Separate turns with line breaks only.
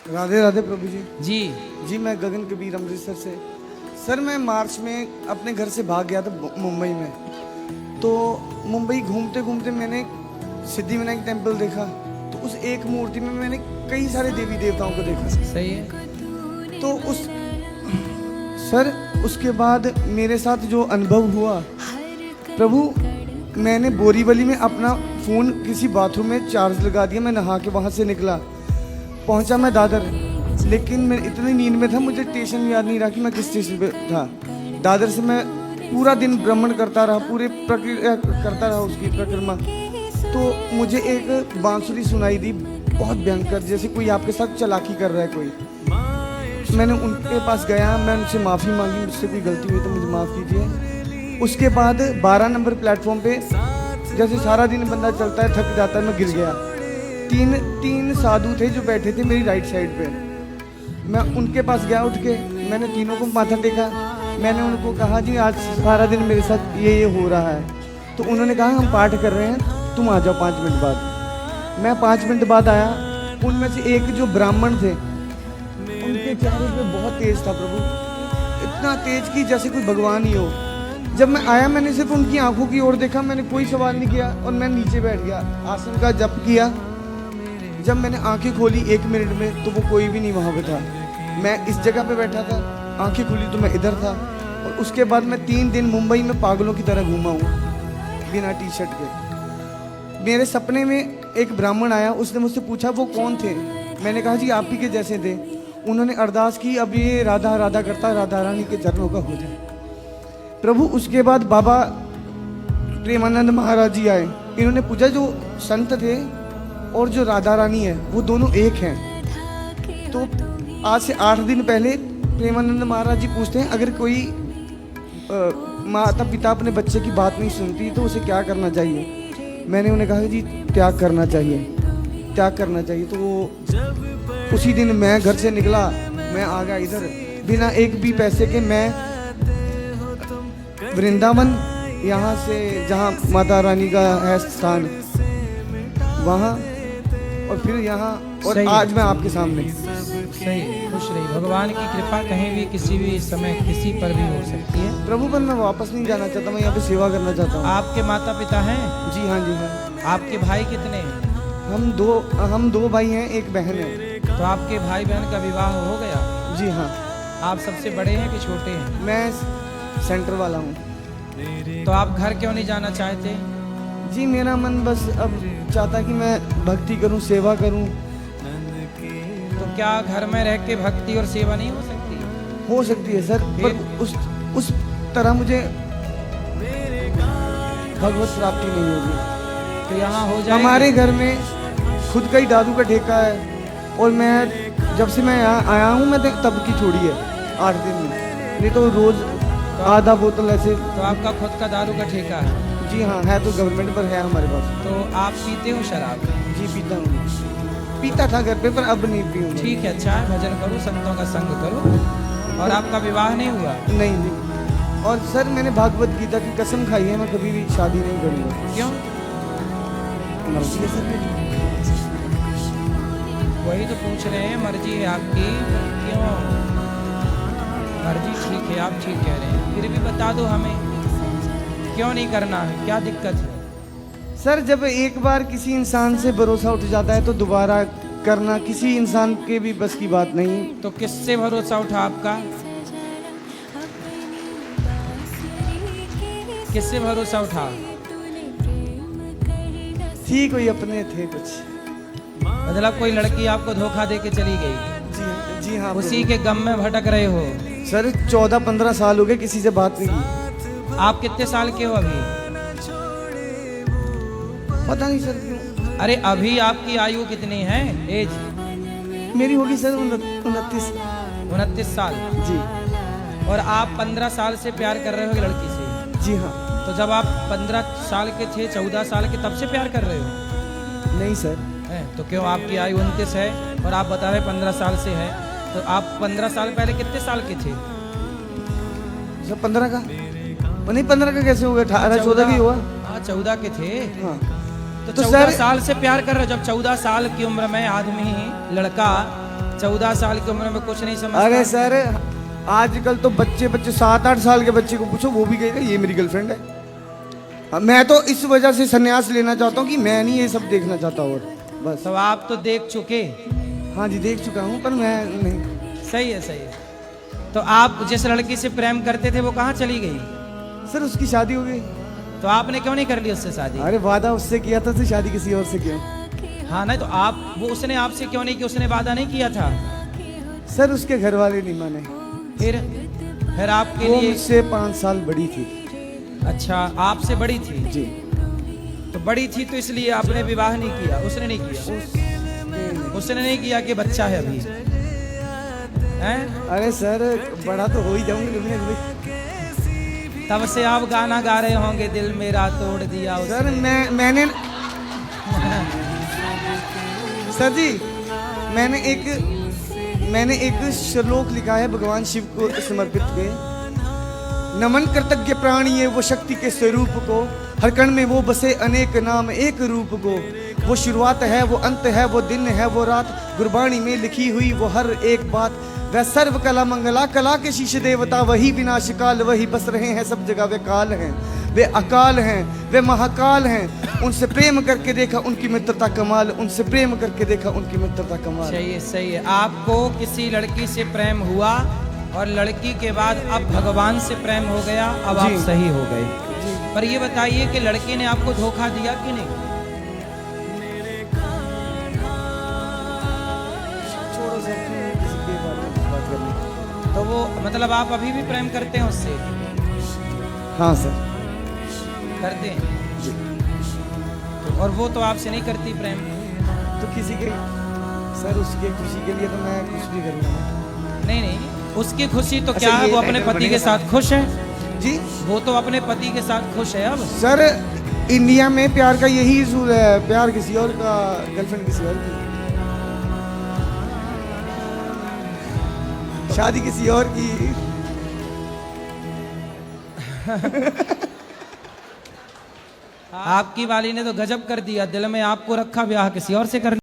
राधे राधे प्रभु जी।
जी।
जी मैं गगन कबीर अमृतसर से। सर मैं मार्च में अपने घर से भाग गया था मुंबई में। तो मुंबई घूमते घूमते मैंने सिद्धिविनायक टेम्पल देखा। तो उस एक मूर्ति में मैंने कई सारे देवी देवताओं को देखा।
सही है।
तो उस सर उसके बाद मेरे साथ जो अनुभव हुआ प्रभु, मैंने बोरीवली में अपना फ़ोन किसी बाथरूम में चार्ज लगा दिया। मैं नहा के वहाँ से निकला, पहुंचा मैं दादर, लेकिन मैं इतनी नींद में था मुझे स्टेशन याद नहीं रहा कि मैं किस स्टेशन पे था। दादर से मैं पूरा दिन भ्रमण करता रहा, पूरे प्रक्रिया करता रहा उसकी परिक्रमा। तो मुझे एक बांसुरी सुनाई दी बहुत भयंकर, जैसे कोई आपके साथ चालाकी कर रहा है कोई। मैंने उनके पास गया, मैं उनसे माफ़ी मांगी, मुझसे कोई गलती हुई तो मुझे माफ़ कीजिए। उसके बाद 12 नंबर प्लेटफॉर्म पे जैसे सारा दिन बंदा चलता है थक जाता है, मैं गिर गया। तीन साधु थे जो बैठे थे मेरी राइट साइड पे। मैं उनके पास गया, उठ के मैंने तीनों को माथा टेका। मैंने उनको कहा जी आज सारा दिन मेरे साथ ये हो रहा है। तो उन्होंने कहा हम पाठ कर रहे हैं, तुम आ जाओ 5 मिनट बाद। मैं 5 मिनट बाद आया। उनमें से एक जो ब्राह्मण थे उनके चेहरे पे बहुत तेज था प्रभु, इतना तेज कि जैसे कोई भगवान ही हो। जब मैं आया मैंने सिर्फ उनकी आंखों की ओर देखा, मैंने कोई सवाल नहीं किया और मैं नीचे बैठ गया, आसन का जप किया। जब मैंने आंखें खोली 1 मिनट में तो वो कोई भी नहीं वहाँ पे था। मैं इस जगह पे बैठा था, आंखें खुली तो मैं इधर था। और उसके बाद मैं 3 दिन मुंबई में पागलों की तरह घूमा हूँ बिना टी शर्ट के। मेरे सपने में एक ब्राह्मण आया, उसने मुझसे पूछा वो कौन थे। मैंने कहा जी आप ही के जैसे थे। उन्होंने अरदास की अब ये राधा राधा करता राधा रानी के चरणों का हो जाए प्रभु। उसके बाद बाबा प्रेमानंद महाराज जी आए। इन्होंने पूछा जो संत थे और जो राधा रानी है वो दोनों एक हैं। तो आज से 8 दिन पहले प्रेमानंद महाराज जी पूछते हैं अगर कोई माता पिता अपने बच्चे की बात नहीं सुनती तो उसे क्या करना चाहिए। मैंने उन्हें कहा जी त्याग करना चाहिए, त्याग करना चाहिए। तो वो उसी दिन मैं घर से निकला, मैं आ गया इधर बिना एक भी पैसे के। मैं वृंदावन यहाँ से जहाँ माता रानी का है स्थान वहाँ, और फिर यहाँ, और आज मैं आपके सामने।
सही है, खुश रही। भगवान की कृपा कहीं भी किसी भी समय किसी पर भी हो सकती है
प्रभु। पर मैं वापस नहीं जाना चाहता, मैं यहाँ पे सेवा करना चाहता हूँ।
आपके माता पिता हैं?
जी हाँ जी हाँ।
आपके भाई कितने हैं?
हम दो भाई हैं, एक बहन है।
तो आपके भाई बहन का विवाह हो गया?
जी हाँ।
आप सबसे बड़े हैं कि छोटे हैं?
मैं सेंटर वाला हूँ।
तो आप घर क्यों नहीं जाना चाहते?
जी मेरा मन बस अब चाहता कि मैं भक्ति करूं, सेवा करूं।
तो क्या घर में रह के भक्ति और सेवा नहीं हो सकती?
हो सकती है सर, पर उस तरह मुझे भगवत प्राप्ति नहीं होगी।
तो यहाँ हो जाए।
हमारे घर में खुद का ही दादू का ठेका है और मैं जब से मैं यहाँ आया हूँ मैं तब की छोड़ी है 8 दिन में, नहीं तो रोज आधा बोतल ऐसे।
तो आपका खुद का दारू का ठेका है?
जी हाँ है, तो गवर्नमेंट पर है हमारे पास।
तो आप पीते हो शराब?
जी पीता हूँ, पीता था घर पे पर अब नहीं पीऊँ।
ठीक है, अच्छा है, भजन करो, संतों का संग करो। और आपका विवाह नहीं हुआ?
नहीं। और सर मैंने भागवत गीता की कसम खाई है मैं कभी भी शादी नहीं करूँगा।
क्यों?
मर्जी है सर मेरी।
वही तो पूछ रहे हैं, मर्जी है आपकी, क्यों? मर्जी ठीक है, आप ठीक कह रहे हैं, फिर भी बता दो हमें क्यों नहीं करना है, क्या दिक्कत है?
सर जब एक बार किसी इंसान से भरोसा उठ जाता है तो दोबारा करना किसी इंसान के भी बस की बात नहीं।
तो किससे भरोसा उठा आपका? किससे भरोसा उठा?
थी कोई अपने थे कुछ,
मतलब कोई लड़की आपको धोखा दे के चली गई?
जी हाँ।
उसी के गम में भटक रहे हो?
सर 14-15 साल हो गए किसी से बात नहीं की।
आप कितने साल के हो अभी?
पता नहीं सर क्यों।
अरे अभी आपकी आयु कितनी है, एज?
मेरी होगी सर 29।
29 साल?
जी।
और आप 15 साल से प्यार कर रहे हो लड़की से?
जी हाँ।
तो जब आप 15 साल के थे, 14 साल के, तब से प्यार कर रहे हो?
नहीं सर।
है तो क्यों? आपकी आयु 29 है और आप बता रहे 15 साल से है, तो आप 15 साल पहले कितने साल के थे?
सर 15 का नहीं, 15 का कैसे होगा? 18-14 भी हुआ।
हाँ 14 के थे।
हाँ।
तो 14 साल से प्यार कर रहे हो। जब 14 साल की उम्र में आदमी लड़का 14 साल की उम्र में कुछ नहीं समझता।
अरे सर, आजकल तो बच्चे 7-8 साल के बच्चे को पूछो, वो भी कहेगा ये मेरी गर्लफ्रेंड है। मैं तो इस वजह से संन्यास लेना चाहता हूँ कि मैं नहीं ये सब देखना चाहता। और बस।
तो आप तो देख चुके।
हाँ जी, देख चुका हूँ, पर मैं नहीं।
सही है, सही है। तो आप जिस लड़की से प्रेम करते थे वो कहाँ चली गई?
सर उसकी शादी हो गई।
तो आपने क्यों नहीं कर ली उससे शादी?
अरे वादा उससे किया था, तो शादी किसी और से क्यों?
हाँ नहीं, तो आप वो उसने आपसे क्यों नहीं किया? उसने वादा नहीं किया था?
सर उसके घर वाले नहीं माने।
फिर आपके
वो
लिए?
मुझसे 5 साल बड़ी थी।
अच्छा, आपसे बड़ी थी
जी।
तो बड़ी थी तो इसलिए आपने विवाह नहीं किया? उसने नहीं किया? उसने नहीं किया कि बच्चा है अभी हैं?
अरे सर, बड़ा तो हो ही जाऊंगा कभी।
तब से आप गाना गा रहे होंगे, दिल मेरा तोड़ दिया उसने।
सर मैंने सर जी, मैंने एक श्लोक लिखा है भगवान शिव को समर्पित के। नमन कृतज्ञ प्राणी ये वो शक्ति के स्वरूप को, हर कण में वो बसे अनेक नाम एक रूप को। वो शुरुआत है, वो अंत है, वो दिन है, वो रात, गुरबाणी में लिखी हुई वो हर एक बात। वह सर्व कला मंगला, कला के शीश देवता, वही विनाश काल, वही बस रहे हैं सब जगह। वे काल हैं, वे अकाल हैं, वे महाकाल हैं। उनसे प्रेम करके देखा उनकी मित्रता कमाल, उनसे प्रेम करके देखा उनकी मित्रता कमाल।
सही है, सही है। आपको किसी लड़की से प्रेम हुआ और लड़की के बाद अब भगवान से प्रेम हो गया, अब आप
जी।
सही हो गए। पर ये बताइए कि लड़की ने आपको धोखा दिया कि नहीं?
छोड़ो सर, किसी के बारे में बात करनी।
तो वो मतलब आप अभी भी प्रेम करते हैं उससे?
हाँ सर।
करते हैं। और वो तो आपसे नहीं करती प्रेम?
तो किसी के सर, उसके खुशी के लिए तो मैं कुछ भी करूँगा।
नहीं नहीं, उसकी खुशी तो
अच्छा,
क्या है,
ये
वो अपने
टाइटल
पति के
बनेगा
साथ खुश है।
जी।
वो तो अपने पति के साथ खुश है अब।
सर इंडिया में प्यार का यही उसूल है, प्यार किसी और का, गर्लफ्रेंड किसी और की, शादी किसी और की।
आपकी वाली ने तो गजब कर दिया, दिल में आपको रखा, ब्याह किसी और से कर